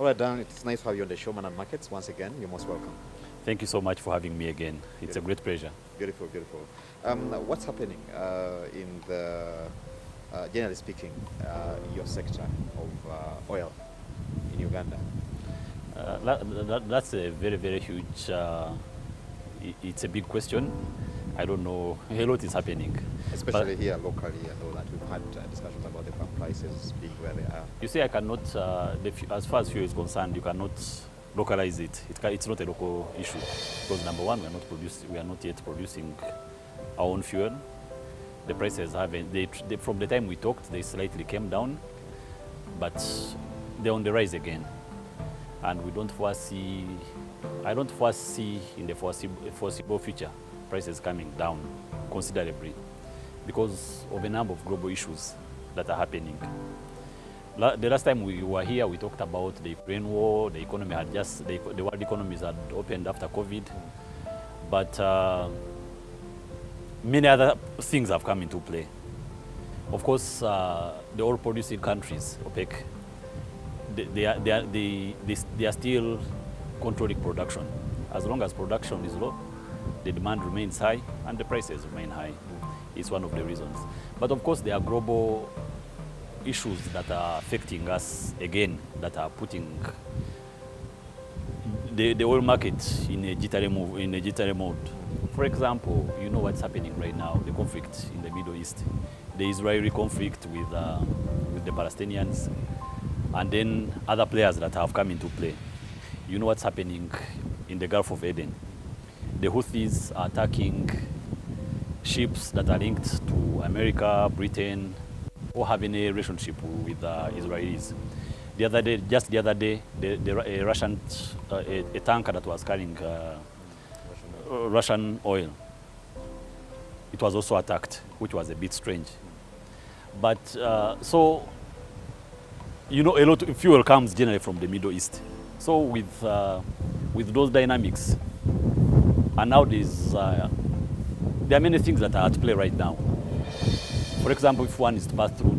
All right, Dan, it's nice to have you on the show, Man and Markets. Once again, you're most welcome. Thank you so much for having me again. It's a great pleasure. Beautiful, beautiful. What's happening in the, generally speaking, your sector of oil in Uganda? That's a very, very huge, it's a big question. I don't know, a lot is happening. Especially here locally, I know that we've had discussions about the pump prices being where they are. You see, I cannot, as far as fuel is concerned, you cannot localize it. It's not a local issue. Because number one, we are not yet producing our own fuel. The prices haven't, from the time we talked, they slightly came down, but they're on the rise again. And we don't foresee, I don't foresee in the foreseeable future prices coming down considerably because of a number of global issues that are happening. The last time we were here, we talked about the Ukraine war, the economy had just, the world economies had opened after COVID, but many other things have come into play. Of course, the oil producing countries, OPEC, they are still controlling production. As long as production is low, the demand remains high and the prices remain high. It's one of the reasons. But of course, there are global issues that are affecting us again, that are putting the oil market in a jittery mode. For example, you know what's happening right now, the conflict in the Middle East, the Israeli conflict with the Palestinians, and then other players that have come into play. You know what's happening in the Gulf of Aden. The Houthis are attacking ships that are linked to America, Britain, or having a relationship with Israelis. Just the other day, a Russian a tanker that was carrying Russian oil, it was also attacked, which was a bit strange. But so, you know, a lot of fuel comes generally from the Middle East. So with those dynamics, and now there are many things that are at play right now. For example, if one is to pass through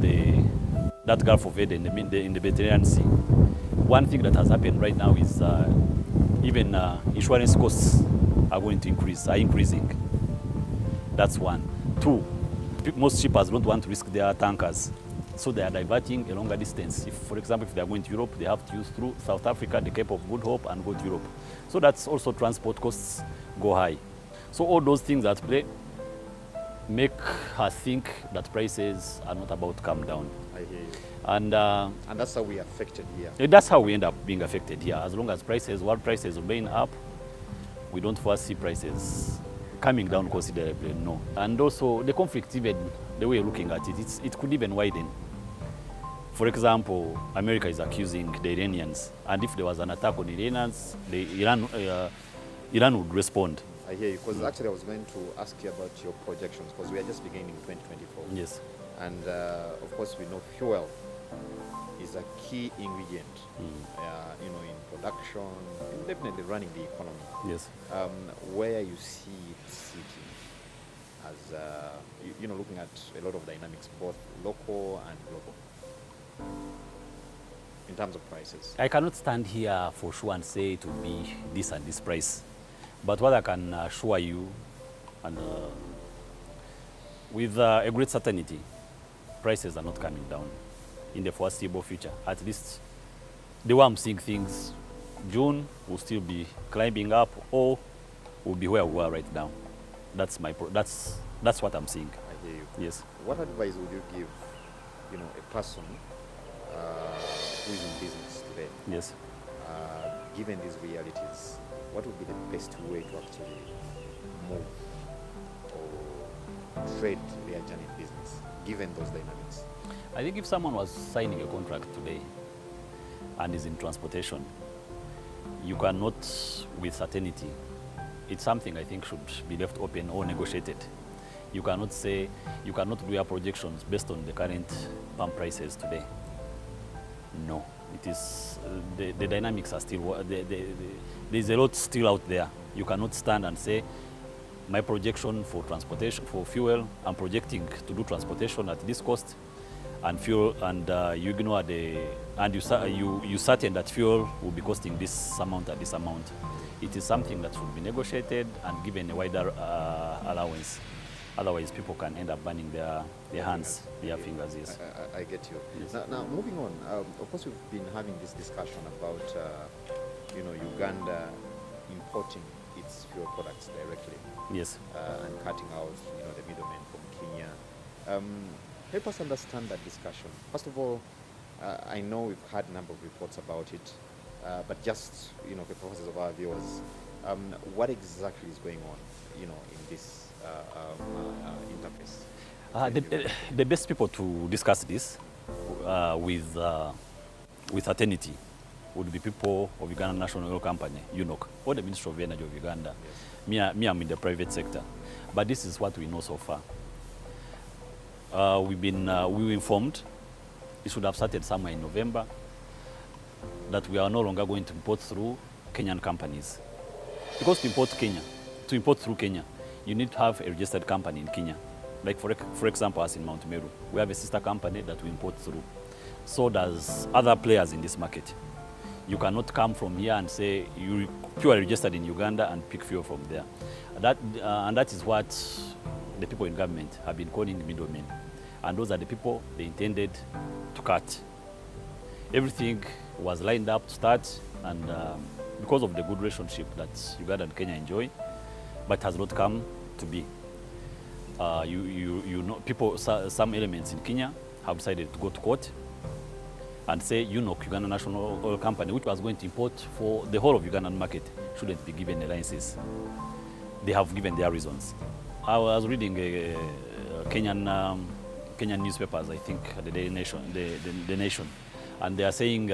that Gulf of Aden in the Mediterranean Sea, one thing that has happened right now is even insurance costs are increasing. That's one. Two, most shippers don't want to risk their tankers, so they are diverting a longer distance. If, for example, if they are going to Europe, they have to use through South Africa, the Cape of Good Hope, and go to Europe. So that's also transport costs go high. So all those things at play make us think that prices are not about to come down. I hear you. And that's how we are affected here. That's how we end up being affected here. As long as world prices remain up, we don't foresee prices coming down considerably, no. And also the conflict, even the way you're looking at it, it could even widen. For example, America is accusing the Iranians, and if there was an attack on Iranians, Iran would respond. I hear you, because actually I was going to ask you about your projections, because we are just beginning 2024. Yes. And of course we know fuel is a key ingredient, you know, in production, and definitely running the economy. Yes. Where you see it sitting as, you know, looking at a lot of dynamics, both local and global, in terms of prices. I cannot stand here for sure and say it will be this and this price. But what I can assure you, and with a great certainty, prices are not coming down in the foreseeable future. At least the way I'm seeing things, June will still be climbing up, or will be where we are right now. That's what I'm seeing. I hear you. Yes. What advice would you give, you know, a person who is in business today? Yes. Given these realities, what would be the best way to actually move or trade their journey in business, given those dynamics? I think if someone was signing a contract today and is in transportation, you cannot, with certainty, it's something I think should be left open or negotiated. You cannot do your projections based on the current pump prices today. No, it is, the dynamics are still, there's a lot still out there. You cannot stand and say, my projection for transportation, for fuel, I'm projecting to do transportation at this cost, and fuel, and you ignore and you certain that fuel will be costing this amount at this amount. It is something that should be negotiated and given a wider allowance. Otherwise, people can end up burning their hands, their fingers. Yes. I get you. Yes. Now, moving on. Of course, we've been having this discussion about Uganda importing its fuel products directly. Yes. And cutting out the middlemen from Kenya. Help us understand that discussion. First of all, I know we've had a number of reports about it, but just for the purposes of our viewers, what exactly is going on in this interface? The best people to discuss this with certainty would be people of Uganda National Oil Company, UNOC, or the Ministry of Energy of Uganda. Yes. Me, I'm in the private sector, but this is what we know so far. We were informed it should have started somewhere in November that we are no longer going to import through Kenyan companies, because to import through Kenya, you need to have a registered company in Kenya. Like for example, as in Mount Meru, we have a sister company that we import through. So does other players in this market. You cannot come from here and say you are registered in Uganda and pick fuel from there. And that is what the people in government have been calling middlemen. And those are the people they intended to cut. Everything was lined up to start, and because of the good relationship that Uganda and Kenya enjoy, but has not come to be. Some elements in Kenya have decided to go to court and say, Uganda National Oil Company, which was going to import for the whole of Ugandan market, shouldn't be given a license. They have given their reasons. I was reading Kenyan newspapers, I think, the Daily Nation, the Nation, and they are saying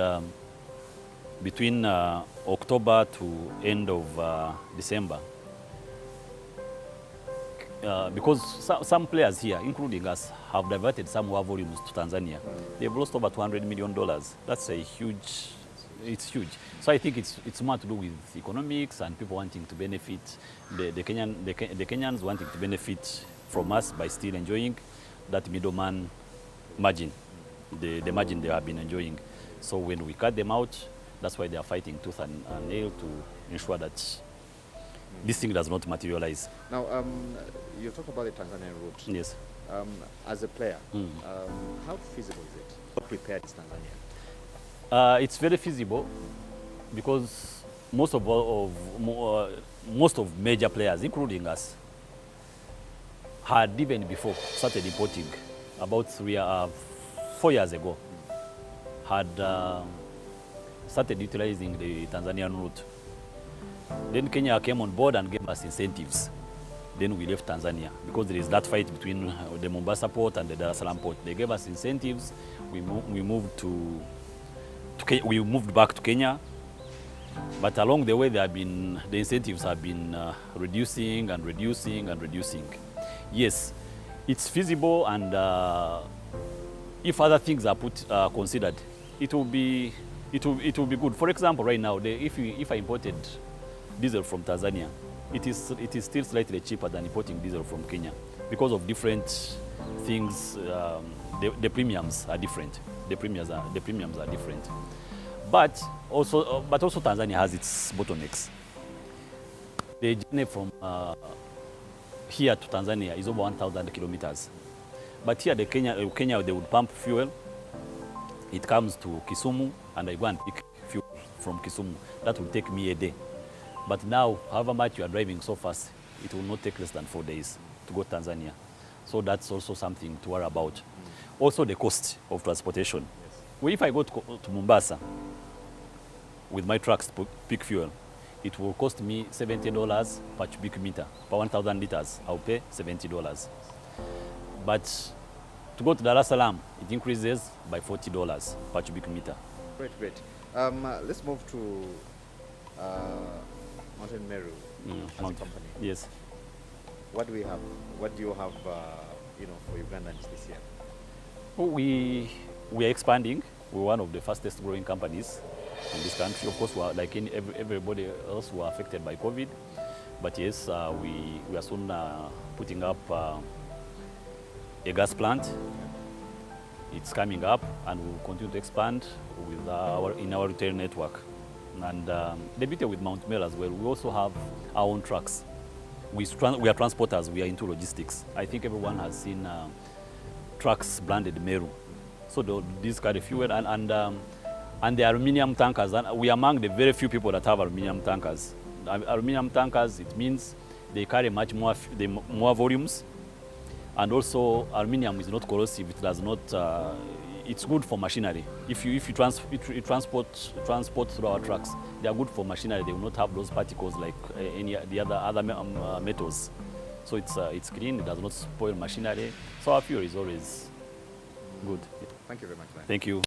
between October to end of December, because some players here, including us, have diverted some more volumes to Tanzania. They've lost over $200 million. That's it's huge. So I think it's more to do with economics and people wanting to benefit, the Kenyans wanting to benefit from us by still enjoying that middleman margin, the margin they have been enjoying. So when we cut them out, that's why they are fighting tooth and nail to ensure that this thing does not materialize. Now, you talk about the Tanzanian route. Yes. As a player, how feasible is it? How prepared is Tanzania? It's very feasible because most of major players, including us, had even before started importing about 4 years ago, had started utilizing the Tanzanian route. Then Kenya came on board and gave us incentives. Then we left Tanzania because there is that fight between the Mombasa port and the Dar es Salaam port. They gave us incentives. We moved back to Kenya, but along the way the incentives have been reducing and reducing and reducing. Yes, it's feasible, and if other things are considered, it will be good. For example, right now, if I imported diesel from Tanzania, it is still slightly cheaper than importing diesel from Kenya because of different things. The premiums are different. The premiums are different. But also Tanzania has its bottlenecks. The journey from here to Tanzania is over 1,000 kilometers. But here, Kenya, they would pump fuel. It comes to Kisumu, and I go and pick fuel from Kisumu. That will take me a day. But now, however much you are driving so fast, it will not take less than 4 days to go to Tanzania. So that's also something to worry about. Also, the cost of transportation. Yes. Well, if I go to Mombasa with my trucks to pick fuel, it will cost me $70 per cubic meter. Per 1,000 liters, I'll pay $70. But to go to Dar es Salaam, it increases by $40 per cubic meter. Great. Let's move to Mountain Meru as a company. Yes. What do we have? What do you have, for Ugandans this year? Well, we are expanding. We're one of the fastest growing companies in this country. Of course, we are like everybody else who are affected by COVID. But yes, we are soon putting up a gas plant. It's coming up, and we will continue to expand with in our retail network. And the beauty with Mount Mel as well, we also have our own trucks. We are transporters, we are into logistics. I think everyone has seen trucks branded Meru. So these carry fuel and the aluminium tankers. And we are among the very few people that have aluminium tankers. Aluminium tankers, it means they carry much more, more volumes. And also, aluminium is not corrosive. It does not. It's good for machinery. If you transport through our trucks, they are good for machinery. They will not have those particles like the other metals. So it's clean. It does not spoil machinery. So our fuel is always good. Thank you very much, man. Thank you.